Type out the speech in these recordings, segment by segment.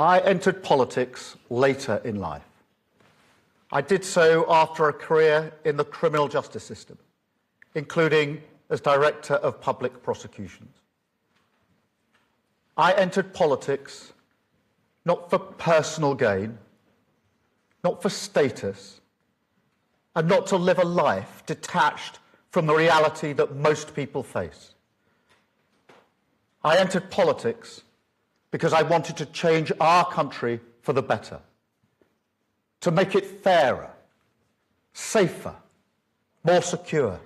I entered politics later in life. I did so after a career in the criminal justice system, including as Director of Public Prosecutions. I entered politics not for personal gain, not for status, and not to live a life detached from the reality that most people face. I entered politics because I wanted to change our country for the better, to make it fairer, safer, more secure.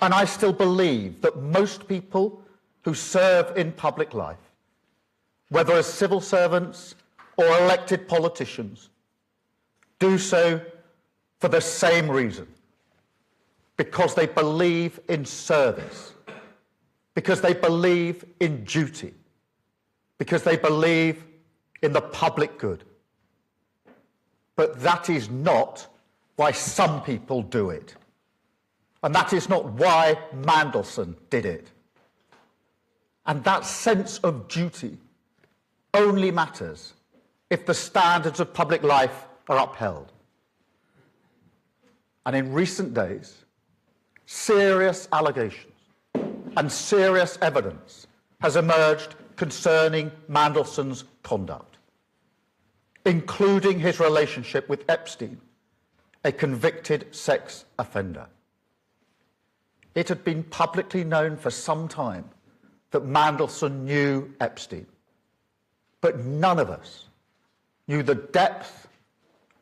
And I still believe that most people who serve in public life, whether as civil servants or elected politicians, do so for the same reason, because they believe in service, because they believe in duty, because they believe in the public good. But that is not why some people do it. And that is not why Mandelson did it. And that sense of duty only matters if the standards of public life are upheld. And in recent days, serious allegations and serious evidence has emerged concerning Mandelson's conduct, including his relationship with Epstein, a convicted sex offender. It had been publicly known for some time that Mandelson knew Epstein, but none of us knew the depth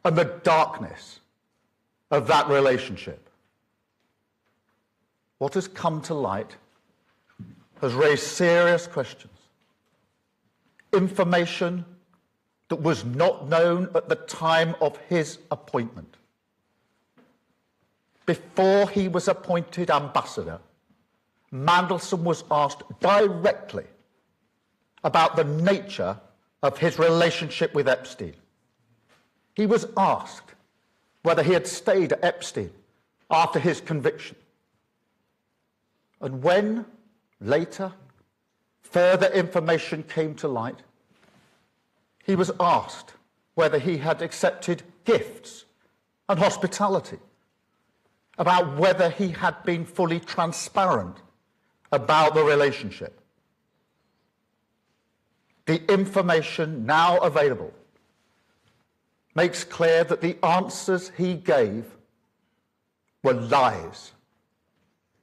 and the darkness of that relationship. What has come to light has raised serious questions. Information that was not known at the time of his appointment. Before he was appointed ambassador, Mandelson was asked directly about the nature of his relationship with Epstein. He was asked whether he had stayed at Epstein after his conviction. And when, later, further information came to light, he was asked whether he had accepted gifts and hospitality, about whether he had been fully transparent about the relationship. The information now available makes clear that the answers he gave were lies.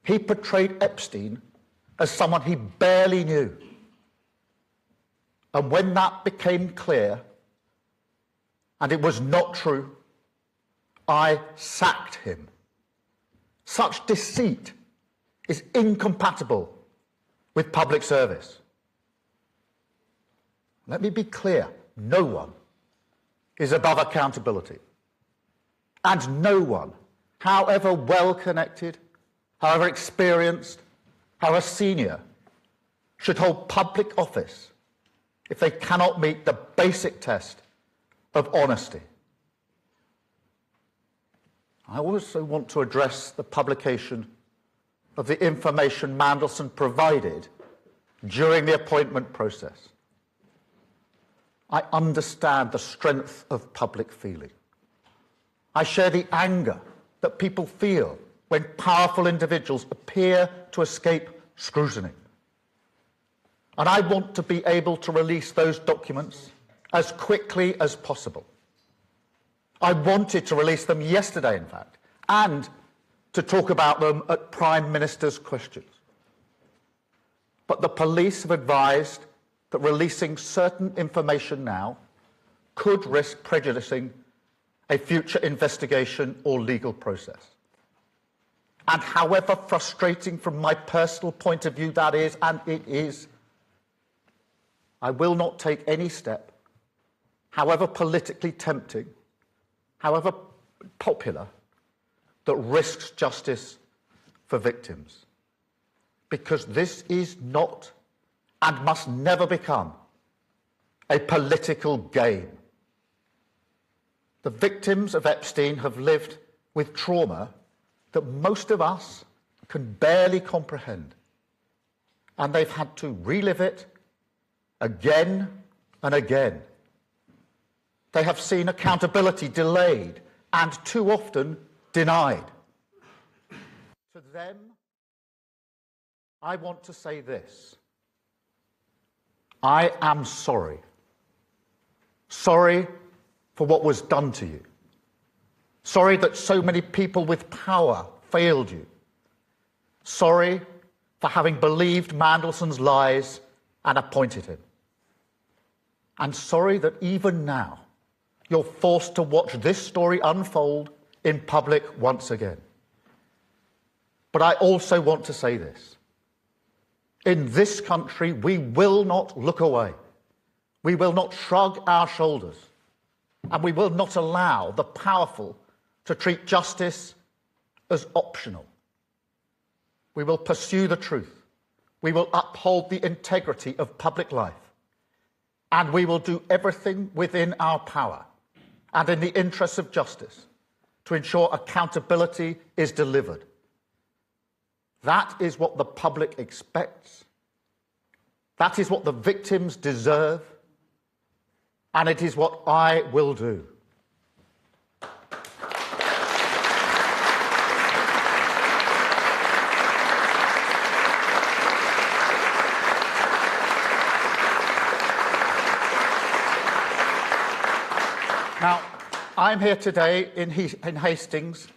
He portrayed Epstein as someone he barely knew. And when that became clear, and it was not true, I sacked him. Such deceit is incompatible with public service. Let me be clear, no one is above accountability. And no one, however well-connected, however experienced, however senior, should hold public office if they cannot meet the basic test of honesty. I also want to address the publication of the information Mandelson provided during the appointment process. I understand the strength of public feeling. I share the anger that people feel when powerful individuals appear to escape scrutiny. And I want to be able to release those documents as quickly as possible. I wanted to release them yesterday, in fact, and to talk about them at Prime Minister's questions. But the police have advised that releasing certain information now could risk prejudicing a future investigation or legal process. And however frustrating from my personal point of view that is, and it is, I will not take any step, however politically tempting, however popular, that risks justice for victims. Because this is not and must never become a political game. The victims of Epstein have lived with trauma that most of us can barely comprehend. And they've had to relive it again and again. They have seen accountability delayed and too often denied. To them, I want to say this. I am sorry. Sorry for what was done to you. Sorry that so many people with power failed you. Sorry for having believed Mandelson's lies and appointed him. And sorry that even now you're forced to watch this story unfold in public once again. But I also want to say this. In this country, we will not look away. We will not shrug our shoulders. And we will not allow the powerful to treat justice as optional. We will pursue the truth. We will uphold the integrity of public life. And we will do everything within our power and in the interests of justice to ensure accountability is delivered. That is what the public expects. That is what the victims deserve. And it is what I will do. Now, I'm here today in Hastings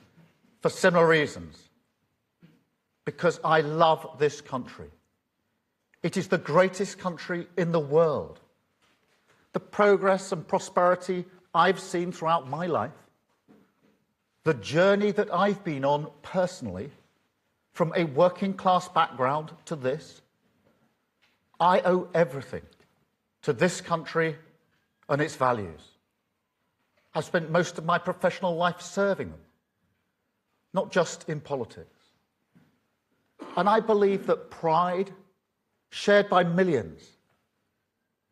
for similar reasons. Because I love this country. It is the greatest country in the world. The progress and prosperity I've seen throughout my life, the journey that I've been on personally, from a working class background to this, I owe everything to this country and its values. I've spent most of my professional life serving them, not just in politics. And I believe that pride, shared by millions,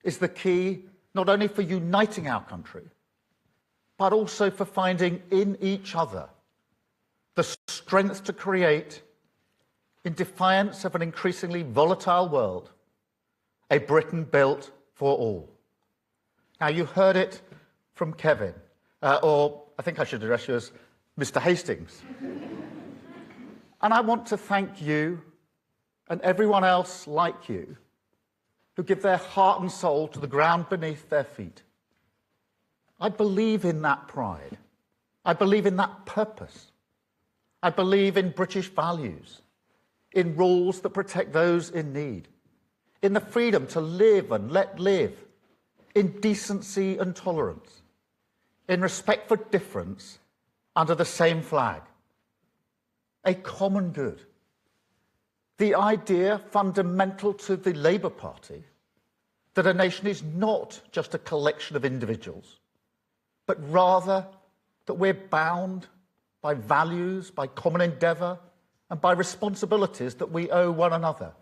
is the key not only for uniting our country, but also for finding in each other the strength to create, in defiance of an increasingly volatile world, a Britain built for all. Now, you heard it from Kevin, or I think I should address you as Mr. Hastings. And I want to thank you and everyone else like you who give their heart and soul to the ground beneath their feet. I believe in that pride. I believe in that purpose. I believe in British values, in rules that protect those in need, in the freedom to live and let live, in decency and tolerance, in respect for difference under the same flag. A common good. The idea fundamental to the Labour Party that a nation is not just a collection of individuals, but rather that we're bound by values, by common endeavour, and by responsibilities that we owe one another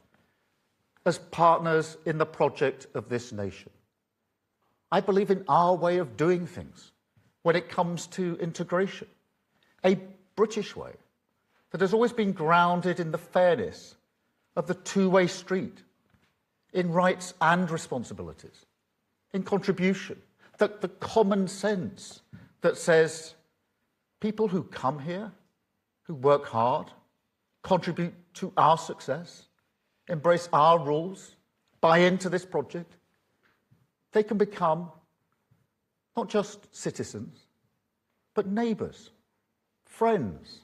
as partners in the project of this nation. I believe in our way of doing things when it comes to integration, a British way that has always been grounded in the fairness of the two-way street, in rights and responsibilities, in contribution, the common sense that says people who come here, who work hard, contribute to our success, embrace our rules, buy into this project, they can become not just citizens, but neighbours, friends,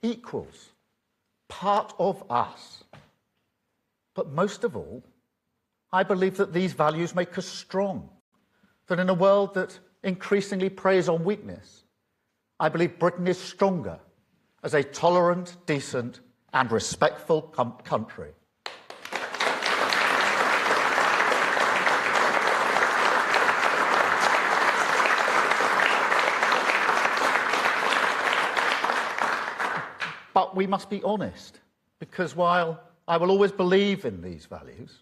equals, part of us. But most of all, I believe that these values make us strong, that in a world that increasingly preys on weakness, I believe Britain is stronger as a tolerant, decent and respectful country. But we must be honest, because while I will always believe in these values,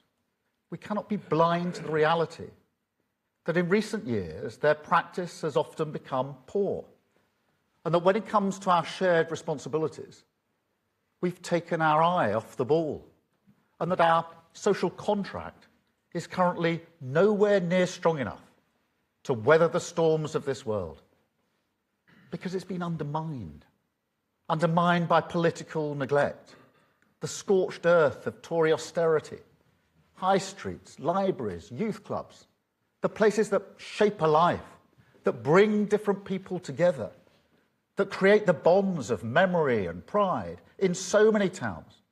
we cannot be blind to the reality that in recent years their practice has often become poor, and that when it comes to our shared responsibilities, we've taken our eye off the ball, and that our social contract is currently nowhere near strong enough to weather the storms of this world, because it's been undermined by political neglect, the scorched earth of Tory austerity, high streets, libraries, youth clubs, the places that shape a life, that bring different people together, that create the bonds of memory and pride in so many towns.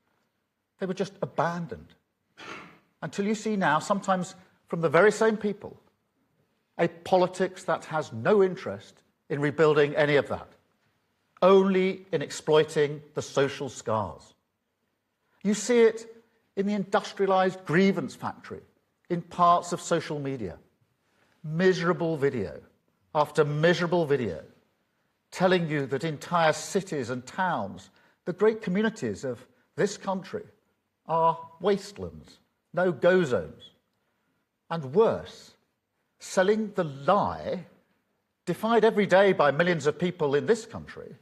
They were just abandoned. Until you see now, sometimes from the very same people, a politics that has no interest in rebuilding any of that, only in exploiting the social scars. You see it in the industrialised grievance factory, in parts of social media. Miserable video after miserable video, telling you that entire cities and towns, the great communities of this country, are wastelands, no-go zones. And worse, selling the lie, defied every day by millions of people in this country,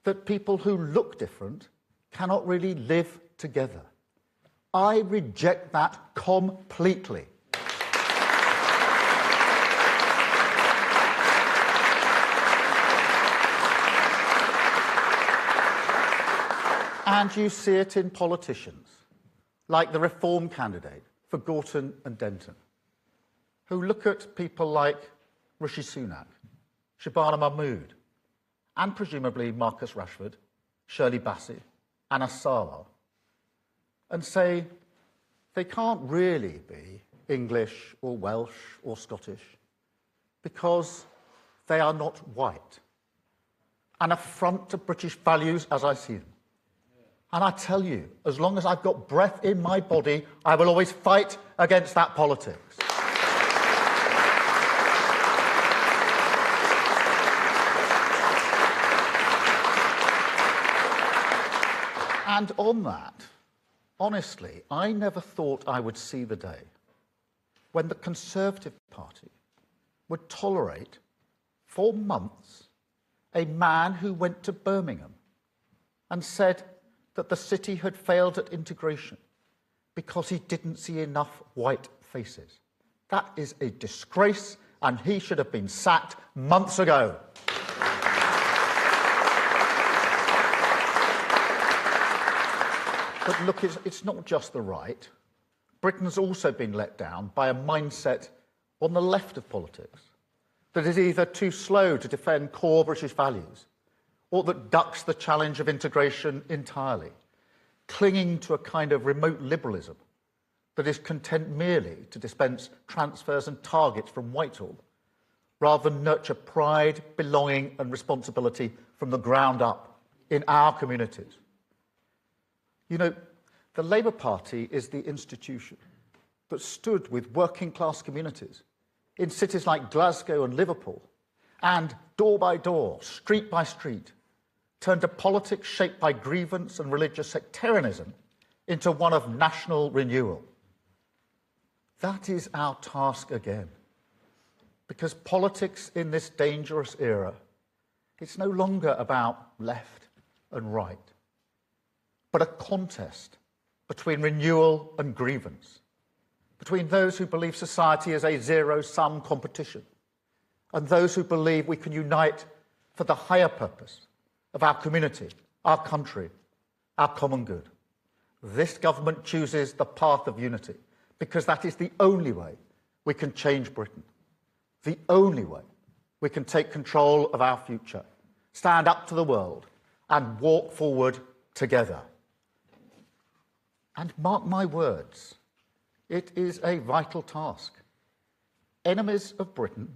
that people who look different cannot really live together. I reject that completely. And you see it in politicians, like the Reform candidate for Gorton and Denton, who look at people like Rishi Sunak, Shabana Mahmood, and presumably Marcus Rashford, Shirley Bassey, Anna Sala, and say they can't really be English or Welsh or Scottish because they are not white. An affront to British values as I see them. And I tell you, as long as I've got breath in my body, I will always fight against that politics. And on that, honestly, I never thought I would see the day when the Conservative Party would tolerate, for months, a man who went to Birmingham and said that the city had failed at integration because he didn't see enough white faces. That is a disgrace, and he should have been sacked months ago. But look, it's not just the right. Britain's also been let down by a mindset on the left of politics that is either too slow to defend core British values or that ducks the challenge of integration entirely, clinging to a kind of remote liberalism that is content merely to dispense transfers and targets from Whitehall, rather than nurture pride, belonging and responsibility from the ground up in our communities. You know, the Labour Party is the institution that stood with working class communities in cities like Glasgow and Liverpool, and door by door, street by street, turned a politics shaped by grievance and religious sectarianism into one of national renewal. That is our task again, because politics in this dangerous era, it's no longer about left and right, but a contest between renewal and grievance, between those who believe society is a zero-sum competition and those who believe we can unite for the higher purpose of our community, our country, our common good. This government chooses the path of unity because that is the only way we can change Britain, the only way we can take control of our future, stand up to the world and walk forward together. And mark my words, it is a vital task. Enemies of Britain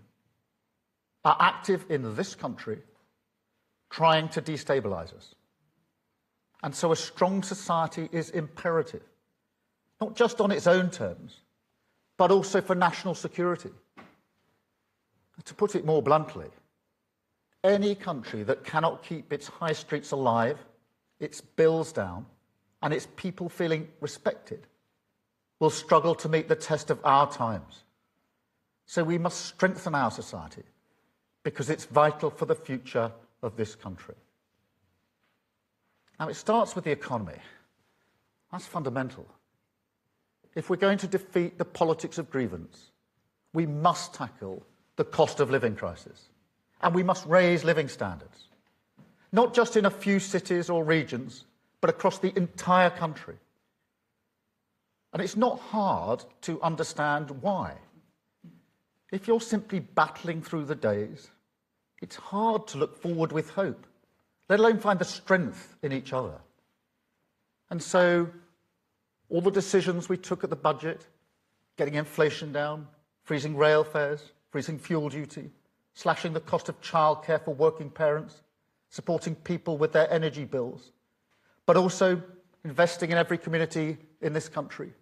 are active in this country trying to destabilise us. And so a strong society is imperative, not just on its own terms, but also for national security. To put it more bluntly, any country that cannot keep its high streets alive, its bills down, and its people feeling respected will struggle to meet the test of our times. So we must strengthen our society because it's vital for the future of this country. Now, it starts with the economy. That's fundamental. if we're going to defeat the politics of grievance, we must tackle the cost of living crisis, and we must raise living standards, not just in a few cities or regions, but across the entire country. And it's not hard to understand why. If you're simply battling through the days, it's hard to look forward with hope, let alone find the strength in each other. And so, all the decisions we took at the budget, getting inflation down, freezing rail fares, freezing fuel duty, slashing the cost of childcare for working parents, supporting people with their energy bills, but also investing in every community in this country,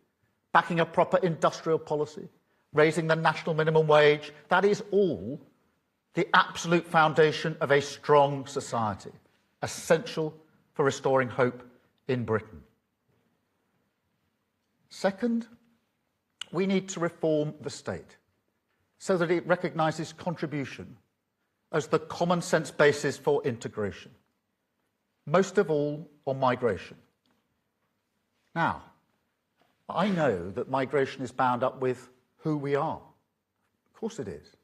backing a proper industrial policy, raising the national minimum wage, that is all the absolute foundation of a strong society, essential for restoring hope in Britain. Second, we need to reform the state so that it recognises contribution as the common sense basis for integration, most of all on migration. Now, I know that migration is bound up with who we are. Of course it is.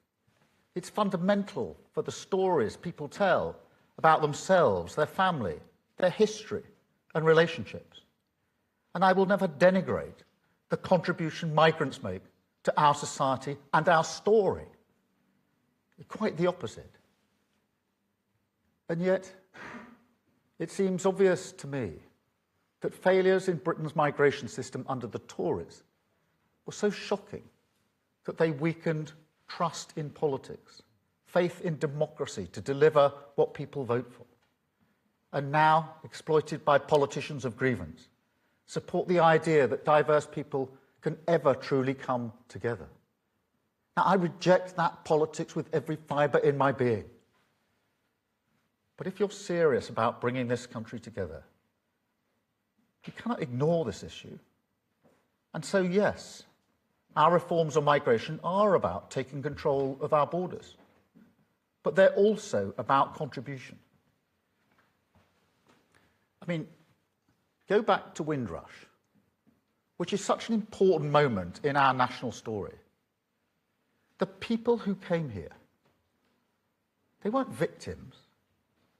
It's fundamental for the stories people tell about themselves, their family, their history and relationships. And I will never denigrate the contribution migrants make to our society and our story. Quite the opposite. And yet, it seems obvious to me that failures in Britain's migration system under the Tories were so shocking that they weakened trust in politics, faith in democracy to deliver what people vote for, and now, exploited by politicians of grievance, support the idea that diverse people can ever truly come together. Now, I reject that politics with every fibre in my being. But if you're serious about bringing this country together, you cannot ignore this issue. And so, yes, our reforms on migration are about taking control of our borders, but they're also about contribution. I mean, go back to Windrush, which is such an important moment in our national story. The people who came here, they weren't victims.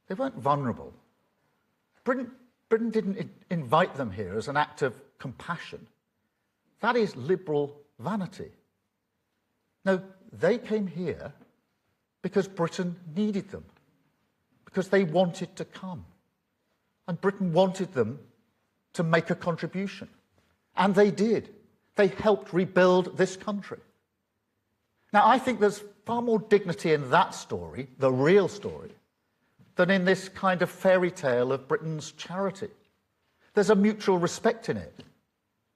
They weren't vulnerable. Britain didn't invite them here as an act of compassion. That is liberal vanity. No, they came here because Britain needed them, because they wanted to come. And Britain wanted them to make a contribution. And they did. They helped rebuild this country. Now, I think there's far more dignity in that story, the real story, than in this kind of fairy tale of Britain's charity. There's a mutual respect in it,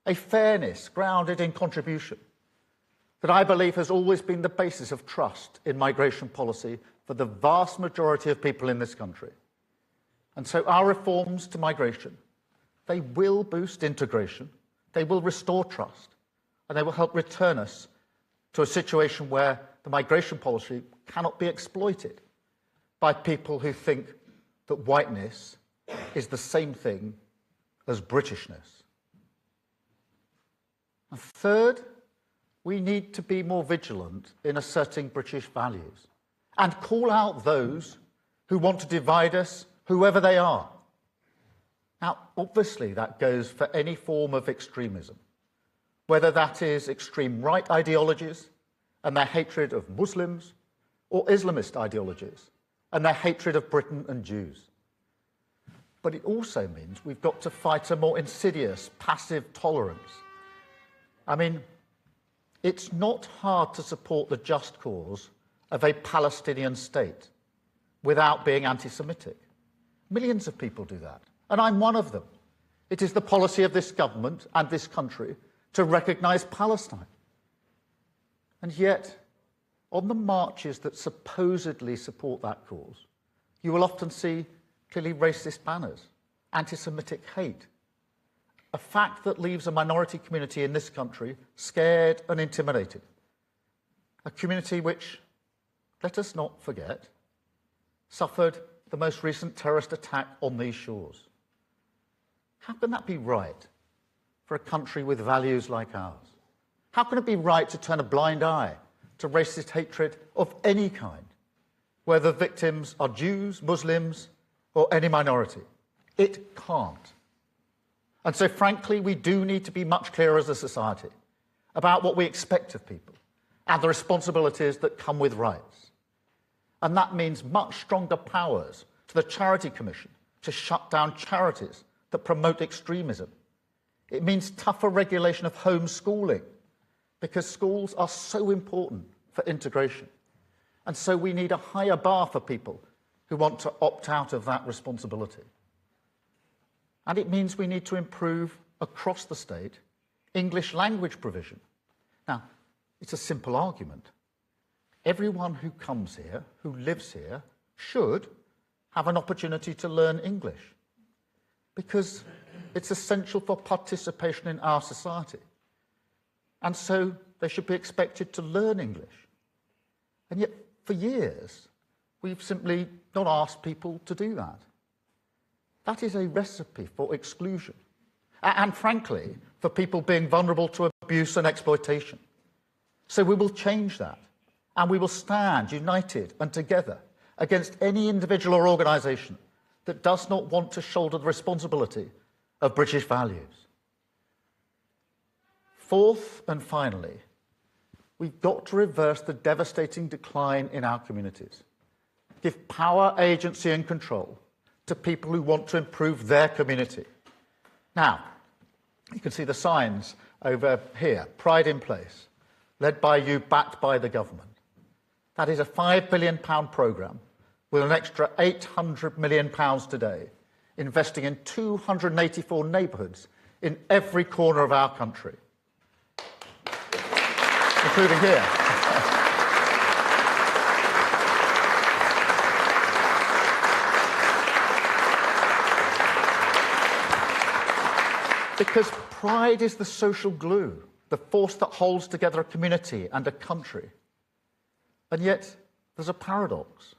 a fairness grounded in contribution that I believe has always been the basis of trust in migration policy for the vast majority of people in this country. And so our reforms to migration, they will boost integration, they will restore trust, and they will help return us to a situation where the migration policy cannot be exploited by people who think that whiteness is the same thing as Britishness. And third, we need to be more vigilant in asserting British values and call out those who want to divide us, whoever they are. Now, obviously, that goes for any form of extremism, whether that is extreme right ideologies and their hatred of Muslims, or Islamist ideologies and their hatred of Britain and Jews. But it also means we've got to fight a more insidious, passive tolerance. I mean, it's not hard to support the just cause of a Palestinian state without being anti-Semitic. Millions of people do that, and I'm one of them. It is the policy of this government and this country to recognise Palestine. And yet, on the marches that supposedly support that cause, you will often see clearly racist banners, anti-Semitic hate, a fact that leaves a minority community in this country scared and intimidated. A community which, let us not forget, suffered the most recent terrorist attack on these shores. How can that be right for a country with values like ours? How can it be right to turn a blind eye to racist hatred of any kind, whether victims are Jews, Muslims, or any minority? It can't. And so, frankly, we do need to be much clearer as a society about what we expect of people and the responsibilities that come with rights. And that means much stronger powers to the Charity Commission to shut down charities that promote extremism. It means tougher regulation of homeschooling, because schools are so important for integration. And so we need a higher bar for people who want to opt out of that responsibility. And it means we need to improve across the state English language provision. Now, it's a simple argument. Everyone who comes here, who lives here, should have an opportunity to learn English, because it's essential for participation in our society. And so they should be expected to learn English. And yet, for years, we've simply not asked people to do that. That is a recipe for exclusion. And frankly, for people being vulnerable to abuse and exploitation. So we will change that. And we will stand united and together against any individual or organisation that does not want to shoulder the responsibility of British values. Fourth and finally, we've got to reverse the devastating decline in our communities. Give power, agency and control to people who want to improve their community. Now, you can see the signs over here, Pride in Place, led by you, backed by the government. That is a £5 billion programme with an extra £800 million today, investing in 284 neighbourhoods in every corner of our country, including here. Because pride is the social glue, the force that holds together a community and a country. And yet, there's a paradox.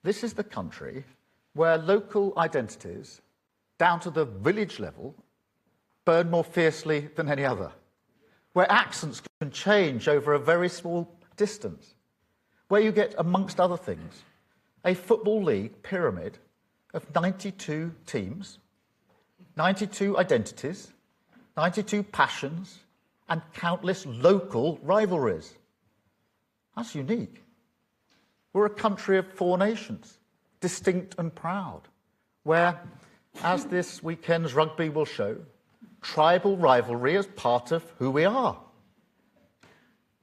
This is the country where local identities, down to the village level, burn more fiercely than any other, where accents can change over a very small distance, where you get, amongst other things, a football league pyramid of 92 teams, 92 identities, 92 passions, and countless local rivalries. That's unique. We're a country of 4 nations, distinct and proud, where, as this weekend's rugby will show, tribal rivalry is part of who we are.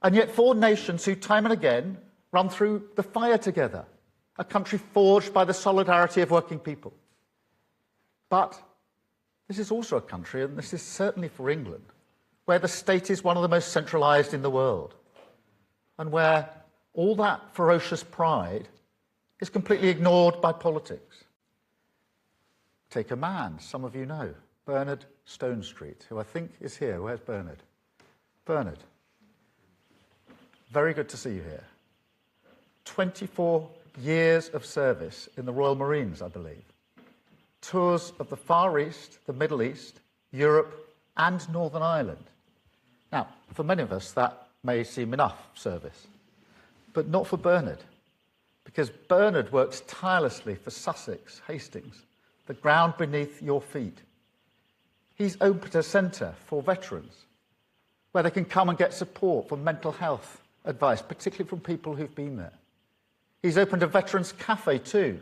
And yet 4 nations who time and again run through the fire together, a country forged by the solidarity of working people. But this is also a country, and this is certainly for England, where the state is one of the most centralised in the world, and where all that ferocious pride is completely ignored by politics. Take a man some of you know, Bernard Stonestreet, who I think is here. Where's Bernard? Bernard, very good to see you here. 24 years of service in the Royal Marines, I believe. Tours of the Far East, the Middle East, Europe and Northern Ireland. Now, for many of us, that may seem enough service, but not for Bernard, because Bernard works tirelessly for Sussex, Hastings, the ground beneath your feet. He's opened a centre for veterans, where they can come and get support for mental health advice, particularly from people who've been there. He's opened a veterans cafe too,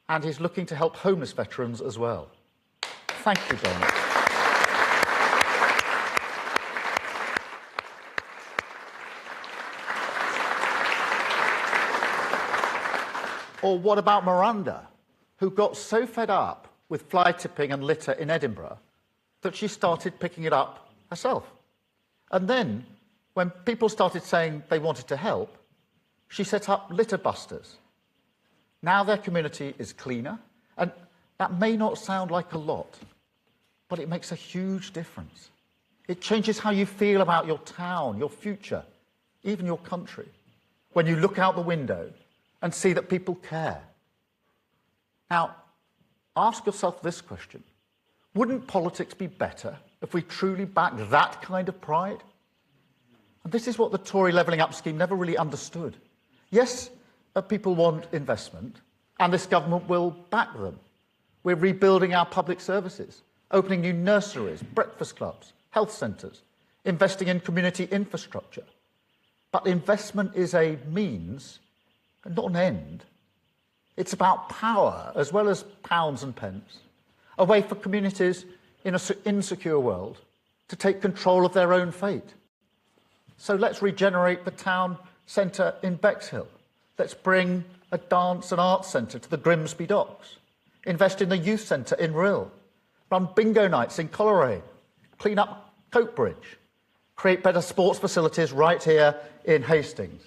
and he's looking to help homeless veterans as well. Thank you, Bernard. Or what about Miranda, who got so fed up with fly tipping and litter in Edinburgh that she started picking it up herself? And then, when people started saying they wanted to help, she set up litter busters. Now their community is cleaner, and that may not sound like a lot, but it makes a huge difference. It changes how you feel about your town, your future, even your country, when you look out the window and see that people care. Now, ask yourself this question. Wouldn't politics be better if we truly back that kind of pride? And this is what the Tory levelling up scheme never really understood. Yes, people want investment, and this government will back them. We're rebuilding our public services, opening new nurseries, breakfast clubs, health centres, investing in community infrastructure. But investment is a means and not an end. It's about power as well as pounds and pence, a way for communities in an insecure world to take control of their own fate. So let's regenerate the town centre in Bexhill. Let's bring a dance and arts centre to the Grimsby Docks. Invest in the youth centre in Rhyl. Run bingo nights in Coleraine. Clean up Coke Bridge. Create better sports facilities right here in Hastings.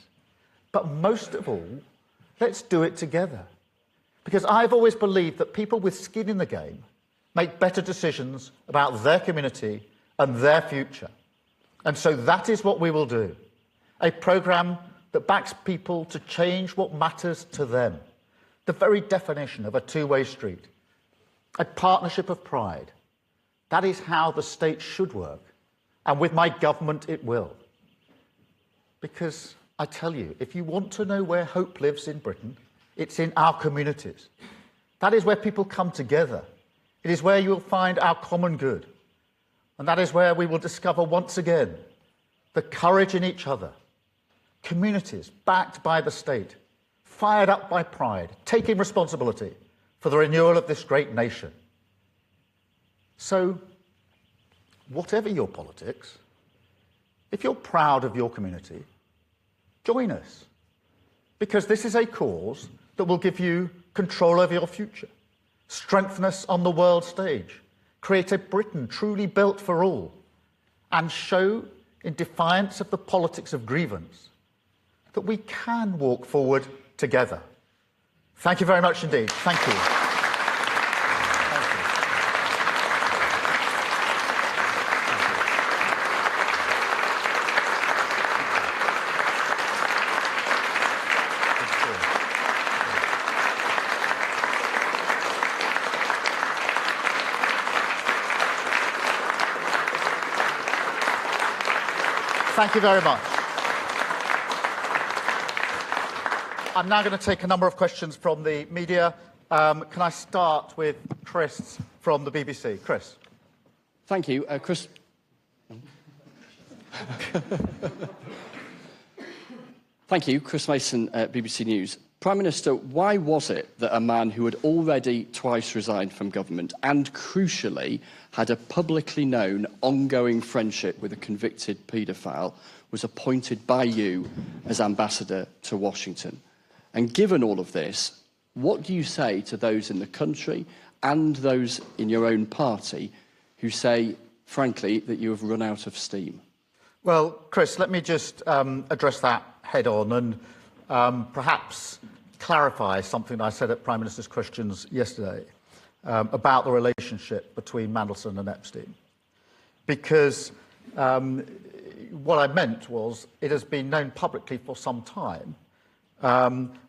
But most of all, let's do it together. Because I've always believed that people with skin in the game make better decisions about their community and their future. And so that is what we will do. A programme that backs people to change what matters to them. The very definition of a two-way street. A partnership of pride. That is how the state should work. And with my government, it will. Because I tell you, if you want to know where hope lives in Britain, it's in our communities. That is where people come together. It is where you will find our common good. And that is where we will discover once again the courage in each other. Communities backed by the state, fired up by pride, taking responsibility for the renewal of this great nation. So, whatever your politics, if you're proud of your community, join us. Because this is a cause that will give you control over your future, strengthen us on the world stage, create a Britain truly built for all, and show, in defiance of the politics of grievance, that we can walk forward together. Thank you very much indeed. Thank you. Thank you very much. I'm now going to take a number of questions from the media. Can I start with Chris from the BBC? Chris. Thank you. Chris. Thank you. Chris Mason, BBC News. Prime Minister, why was it that a man who had already twice resigned from government and, crucially, had a publicly known, ongoing friendship with a convicted paedophile was appointed by you as ambassador to Washington? And given all of this, what do you say to those in the country and those in your own party who say, frankly, that you have run out of steam? Well, Chris, let me just address that head on and perhaps clarify something I said at Prime Minister's Questions yesterday about the relationship between Mandelson and Epstein. Because what I meant was it has been known publicly for some time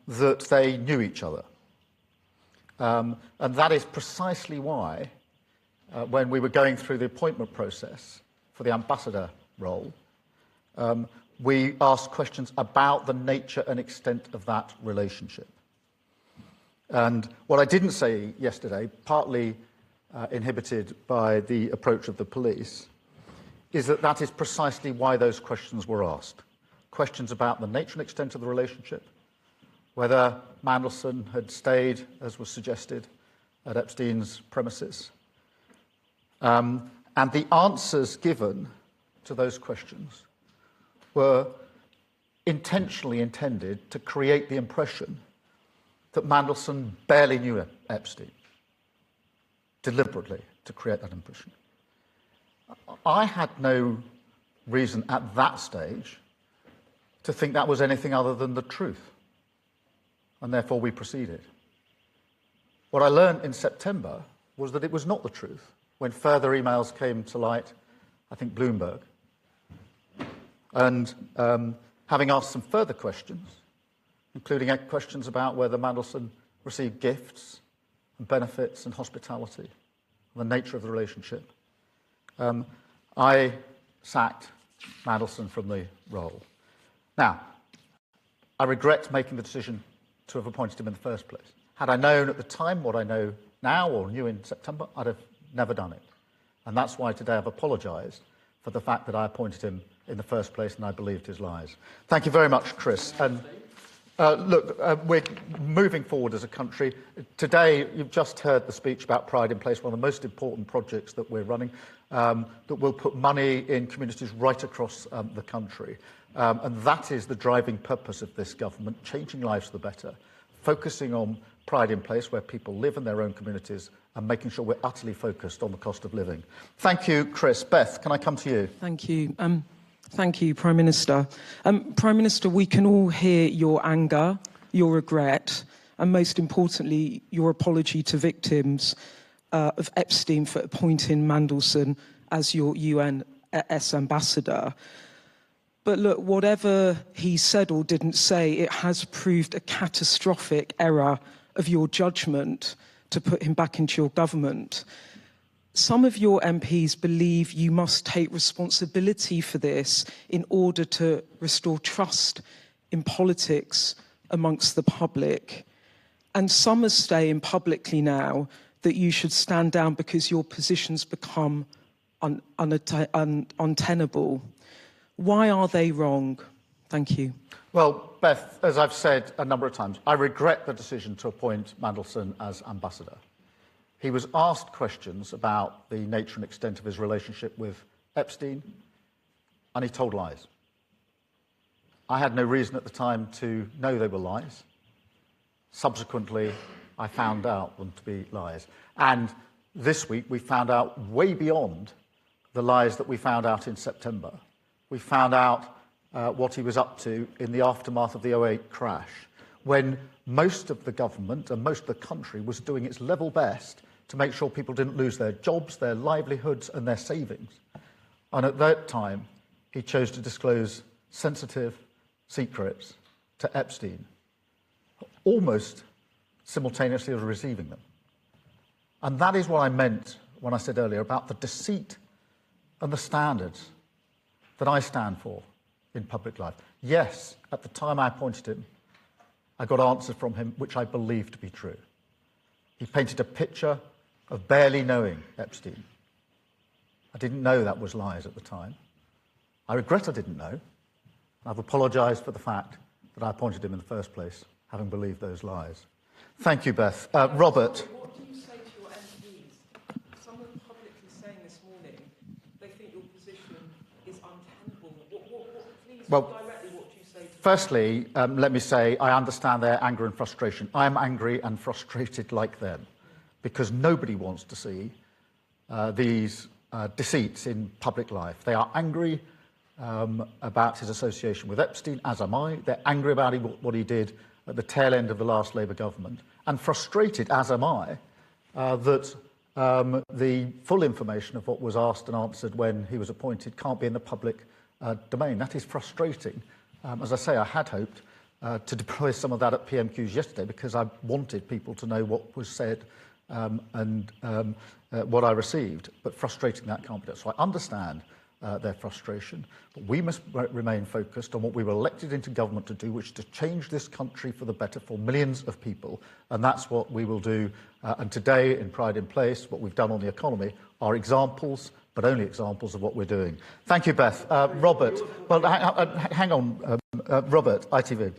that they knew each other. And that is precisely why, when we were going through the appointment process for the ambassador role, we asked questions about the nature and extent of that relationship. And what I didn't say yesterday, partly inhibited by the approach of the police, is that that is precisely why those questions were asked. Questions about the nature and extent of the relationship, whether Mandelson had stayed, as was suggested, at Epstein's premises. And the answers given to those questions were intentionally intended to create the impression that Mandelson barely knew Epstein, deliberately to create that impression. I had no reason at that stage to think that was anything other than the truth, and therefore we proceeded. What I learned in September was that it was not the truth, when further emails came to light, I think Bloomberg, and having asked some further questions, including questions about whether Mandelson received gifts and benefits and hospitality, and the nature of the relationship, I sacked Mandelson from the role. Now, I regret making the decision to have appointed him in the first place. Had I known at the time what I know now, or knew in September, I'd have never done it. And that's why today I've apologised for the fact that I appointed him in the first place and I believed his lies. Thank you very much, Chris. And we're moving forward as a country. Today, you've just heard the speech about Pride in Place, one of the most important projects that we're running, that will put money in communities right across the country. And that is the driving purpose of this government, changing lives for the better, focusing on Pride in Place, where people live in their own communities, and making sure we're utterly focused on the cost of living. Thank you, Chris. Beth, can I come to you? Thank you. Thank you, Prime Minister. Prime Minister, we can all hear your anger, your regret, and most importantly, your apology to victims of Epstein for appointing Mandelson as your US ambassador. But look, whatever he said or didn't say, it has proved a catastrophic error of your judgment to put him back into your government. Some of your MPs believe you must take responsibility for this in order to restore trust in politics amongst the public. And some are saying publicly now that you should stand down because your positions become untenable. Why are they wrong? Thank you. Well, Beth, as I've said a number of times, I regret the decision to appoint Mandelson as ambassador. He was asked questions about the nature and extent of his relationship with Epstein, and he told lies. I had no reason at the time to know they were lies. Subsequently, I found out them to be lies. And this week, we found out way beyond the lies that we found out in September. We found out what he was up to in the aftermath of the 2008 crash, when most of the government and most of the country was doing its level best to make sure people didn't lose their jobs, their livelihoods, and their savings. And at that time, he chose to disclose sensitive secrets to Epstein, almost simultaneously as receiving them. And that is what I meant when I said earlier about the deceit and the standards that I stand for in public life. Yes, at the time I appointed him, I got answers from him which I believed to be true. He painted a picture of barely knowing Epstein. I didn't know that was lies at the time. I regret I didn't know. I've apologised for the fact that I appointed him in the first place, having believed those lies. Thank you, Beth. Robert. What do you say to your MPs? Some are publicly saying this morning they think your position is untenable. Please, directly, what do you say to them? Firstly, let me say I understand their anger and frustration. I am angry and frustrated like them, because nobody wants to see these deceits in public life. They are angry about his association with Epstein, as am I. They're angry about what he did at the tail end of the last Labour government, and frustrated, as am I, that the full information of what was asked and answered when he was appointed can't be in the public domain. That is frustrating. As I say, I had hoped to deploy some of that at PMQs yesterday, because I wanted people to know what was said and what I received, but frustrating that can't be done. So I understand their frustration, but we must remain focused on what we were elected into government to do, which is to change this country for the better for millions of people, and that's what we will do. And today, in Pride in Place, what we've done on the economy are examples, but only examples of what we're doing. Thank you, Beth. Robert. Well, hang on, Robert, ITV.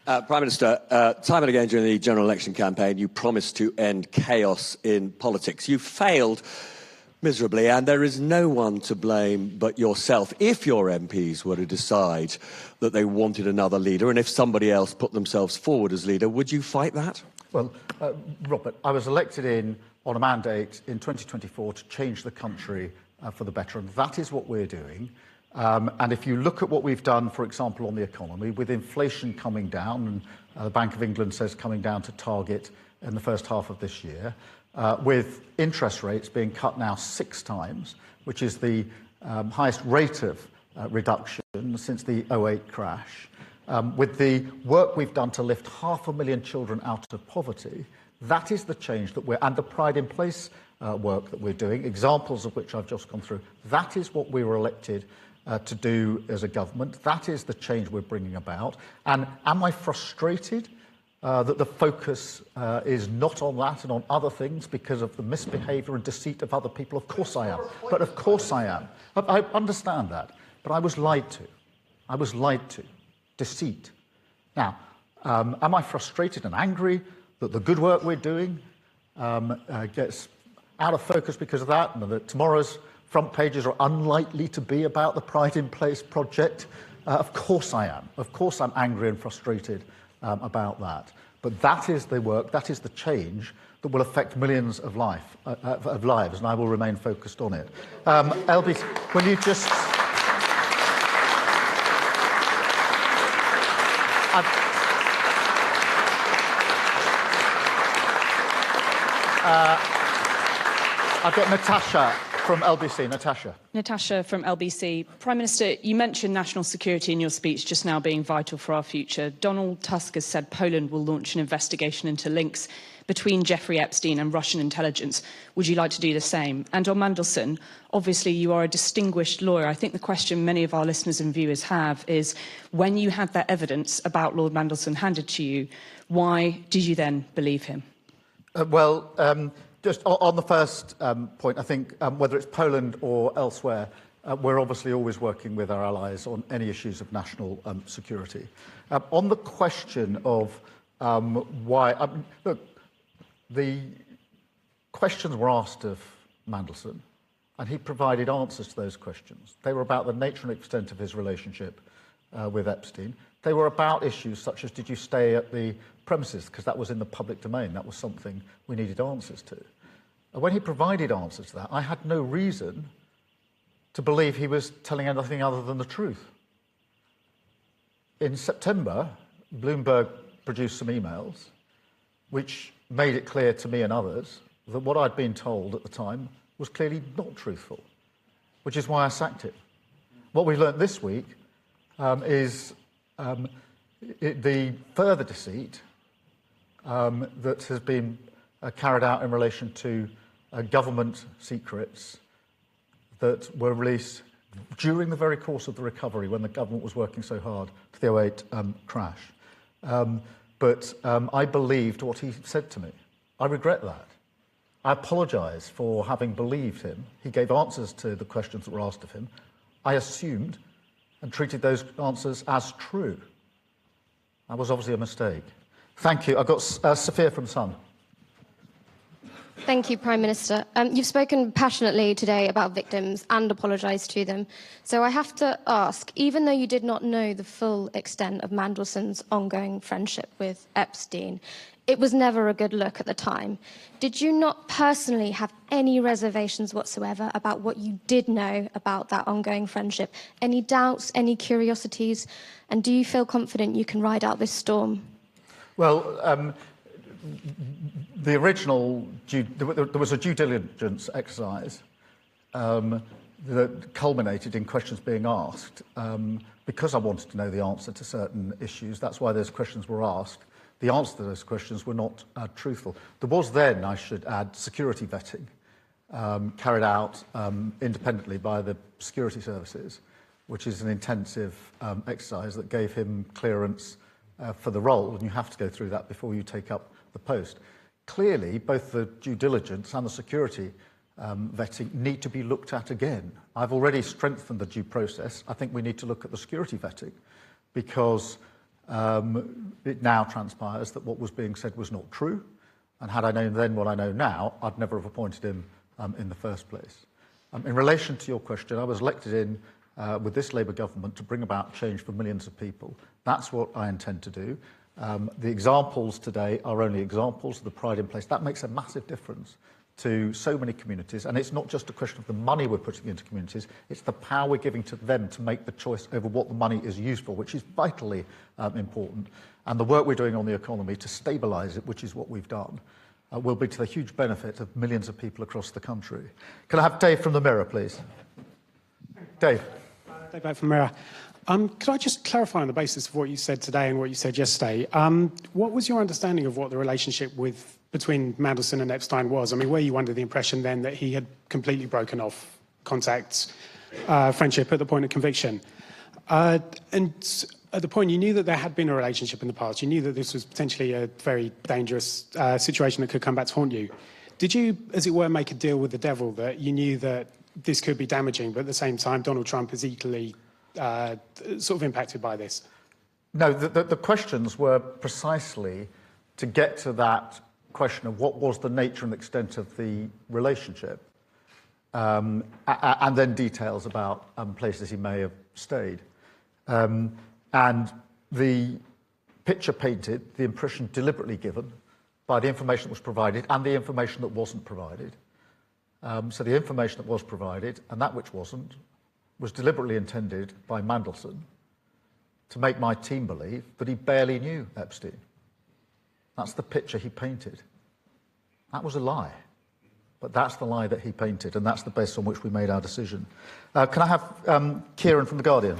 Prime Minister, time and again during the general election campaign, you promised to end chaos in politics. You failed miserably, and there is no one to blame but yourself. If your MPs were to decide that they wanted another leader, and if somebody else put themselves forward as leader, would you fight that? Well, Robert, I was elected on a mandate in 2024 to change the country for the better, and that is what we're doing. And if you look at what we've done, for example, on the economy, with inflation coming down, and the Bank of England says coming down to target in the first half of this year, with interest rates being cut now 6 times, which is the highest rate of reduction since the 2008 crash, with the work we've done to lift 500,000 children out of poverty, that is the change that and the Pride in Place work that we're doing, examples of which I've just gone through. That is what we were elected to do as a government. That is the change we're bringing about. And am I frustrated that the focus is not on that and on other things because of the misbehaviour and deceit of other people? Of course I am. But of course I am. I understand that. But I was lied to. I was lied to. Deceit. Now, am I frustrated and angry that the good work we're doing gets out of focus because of that, and that tomorrow's front pages are unlikely to be about the Pride in Place project? Of course I am. Of course I'm angry and frustrated about that. But that is the work, that is the change that will affect millions of lives, and I will remain focused on it. LB, will you just... I've got Natasha from LBC. Natasha from LBC. Prime Minister, you mentioned national security in your speech just now being vital for our future. Donald Tusk has said Poland will launch an investigation into links between Jeffrey Epstein and Russian intelligence. Would you like to do the same? And on Mandelson, obviously you are a distinguished lawyer. I think the question many of our listeners and viewers have is, when you had that evidence about Lord Mandelson handed to you, why did you then believe him? Just on the first point, I think whether it's Poland or elsewhere, we're obviously always working with our allies on any issues of national security. On the question of why... look, the questions were asked of Mandelson, and he provided answers to those questions. They were about the nature and extent of his relationship with Epstein. They were about issues such as, did you stay at the premises? Because that was in the public domain. That was something we needed answers to. And when he provided answers to that, I had no reason to believe he was telling anything other than the truth. In September, Bloomberg produced some emails which made it clear to me and others that what I'd been told at the time was clearly not truthful, which is why I sacked him. What we learnt this week is the further deceit that has been carried out in relation to government secrets that were released during the very course of the recovery when the government was working so hard to the 2008 crash. But I believed what he said to me. I regret that. I apologise for having believed him. He gave answers to the questions that were asked of him. I assumed and treated those answers as true. That was obviously a mistake. Thank you. I've got Sophia from Sun. Thank you, Prime Minister. You've spoken passionately today about victims and apologised to them. So I have to ask, even though you did not know the full extent of Mandelson's ongoing friendship with Epstein, it was never a good look at the time. Did you not personally have any reservations whatsoever about what you did know about that ongoing friendship? Any doubts, any curiosities? And do you feel confident you can ride out this storm? Well, the original, there was a due diligence exercise that culminated in questions being asked. Because I wanted to know the answer to certain issues, that's why those questions were asked. The answer to those questions were not truthful. There was then, I should add, security vetting carried out independently by the security services, which is an intensive exercise that gave him clearance for the role, and you have to go through that before you take up the post. Clearly, both the due diligence and the security vetting need to be looked at again. I've already strengthened the due process. I think we need to look at the security vetting because it now transpires that what was being said was not true, and had I known then what I know now, I'd never have appointed him in the first place. In relation to your question, I was elected in with this Labour government to bring about change for millions of people. That's what I intend to do. The examples today are only examples of the Pride in Place. That makes a massive difference to so many communities, and it's not just a question of the money we're putting into communities, it's the power we're giving to them to make the choice over what the money is used for, which is vitally important. And the work we're doing on the economy to stabilise it, which is what we've done, will be to the huge benefit of millions of people across the country. Can I have Dave from the Mirror, please? Dave. Dave back from Mirror. Could I just clarify on the basis of what you said today and what you said yesterday? What was your understanding of what the relationship with between Mandelson and Epstein was? I mean, were you under the impression then that he had completely broken off contacts, friendship at the point of conviction? And at the point, you knew that there had been a relationship in the past. You knew that this was potentially a very dangerous situation that could come back to haunt you. Did you, as it were, make a deal with the devil that you knew that this could be damaging, but at the same time, Donald Trump is equally sort of impacted by this? No, the questions were precisely to get to that question of what was the nature and extent of the relationship, and then details about places he may have stayed. And the picture painted, the impression deliberately given by the information that was provided and the information that wasn't provided. So the information that was provided and that which wasn't was deliberately intended by Mandelson to make my team believe that he barely knew Epstein. That's the picture he painted. That was a lie. But that's the lie that he painted, and that's the basis on which we made our decision. Can I have Kieran from The Guardian?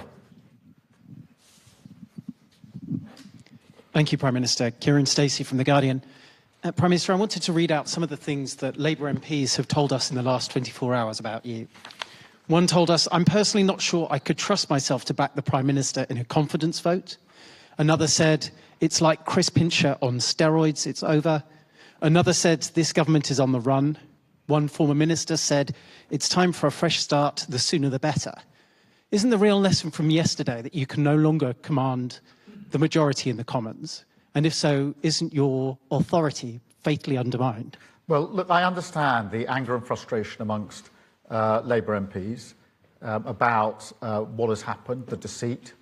Thank you, Prime Minister. Kieran Stacey from The Guardian. Prime Minister, I wanted to read out some of the things that Labour MPs have told us in the last 24 hours about you. One told us, "I'm personally not sure I could trust myself to back the Prime Minister in a confidence vote." Another said, "It's like Chris Pincher on steroids, it's over." Another said, "This government is on the run." One former minister said, "It's time for a fresh start, the sooner the better." Isn't the real lesson from yesterday that you can no longer command the majority in the Commons? And if so, isn't your authority fatally undermined? Well, look, I understand the anger and frustration amongst Labour MPs about what has happened, the deceit,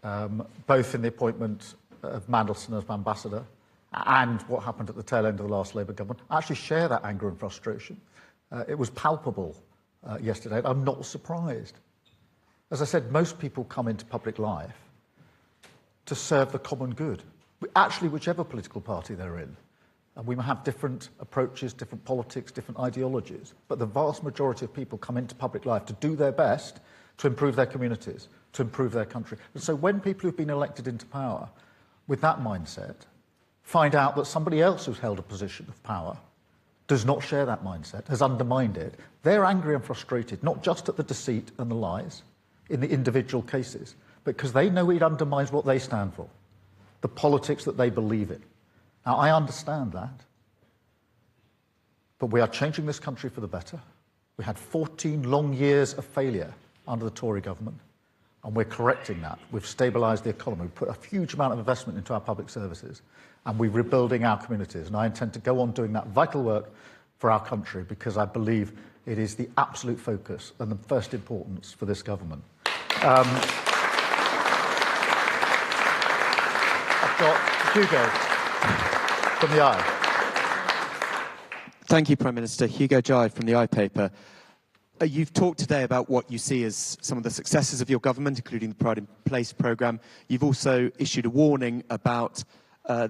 both in the appointment of Mandelson as ambassador and what happened at the tail end of the last Labour government. I actually share that anger and frustration. It was palpable yesterday. I'm not surprised. As I said, most people come into public life to serve the common good, actually whichever political party they're in. And we may have different approaches, different politics, different ideologies, but the vast majority of people come into public life to do their best to improve their communities, to improve their country. And so when people who've been elected into power with that mindset find out that somebody else who's held a position of power does not share that mindset, has undermined it, they're angry and frustrated, not just at the deceit and the lies in the individual cases, because they know it undermines what they stand for, the politics that they believe in. Now, I understand that, but we are changing this country for the better. We had 14 long years of failure under the Tory government, and we're correcting that. We've stabilised the economy, we've put a huge amount of investment into our public services, and we're rebuilding our communities. And I intend to go on doing that vital work for our country because I believe it is the absolute focus and the first importance for this government. I've got Hugo from the Eye. Thank you, Prime Minister. Hugo Jive from the Eye paper. You've talked today about what you see as some of the successes of your government, including the Pride in Place programme. You've also issued a warning about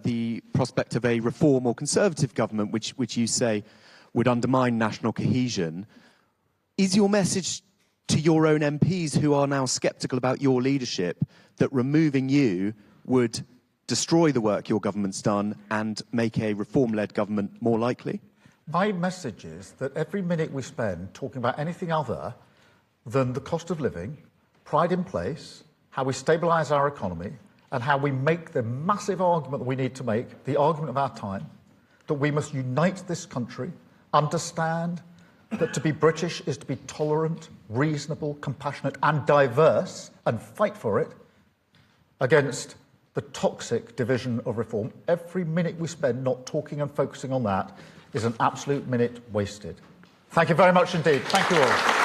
the prospect of a reform or conservative government, which you say would undermine national cohesion. Is your message to your own MPs who are now sceptical about your leadership that removing you would destroy the work your government's done and make a reform-led government more likely? My message is that every minute we spend talking about anything other than the cost of living, Pride in Place, how we stabilise our economy, and how we make the massive argument that we need to make, the argument of our time, that we must unite this country, understand that to be British is to be tolerant, reasonable, compassionate and diverse, and fight for it against the toxic division of reform. Every minute we spend not talking and focusing on that is an absolute minute wasted. Thank you very much indeed. Thank you all.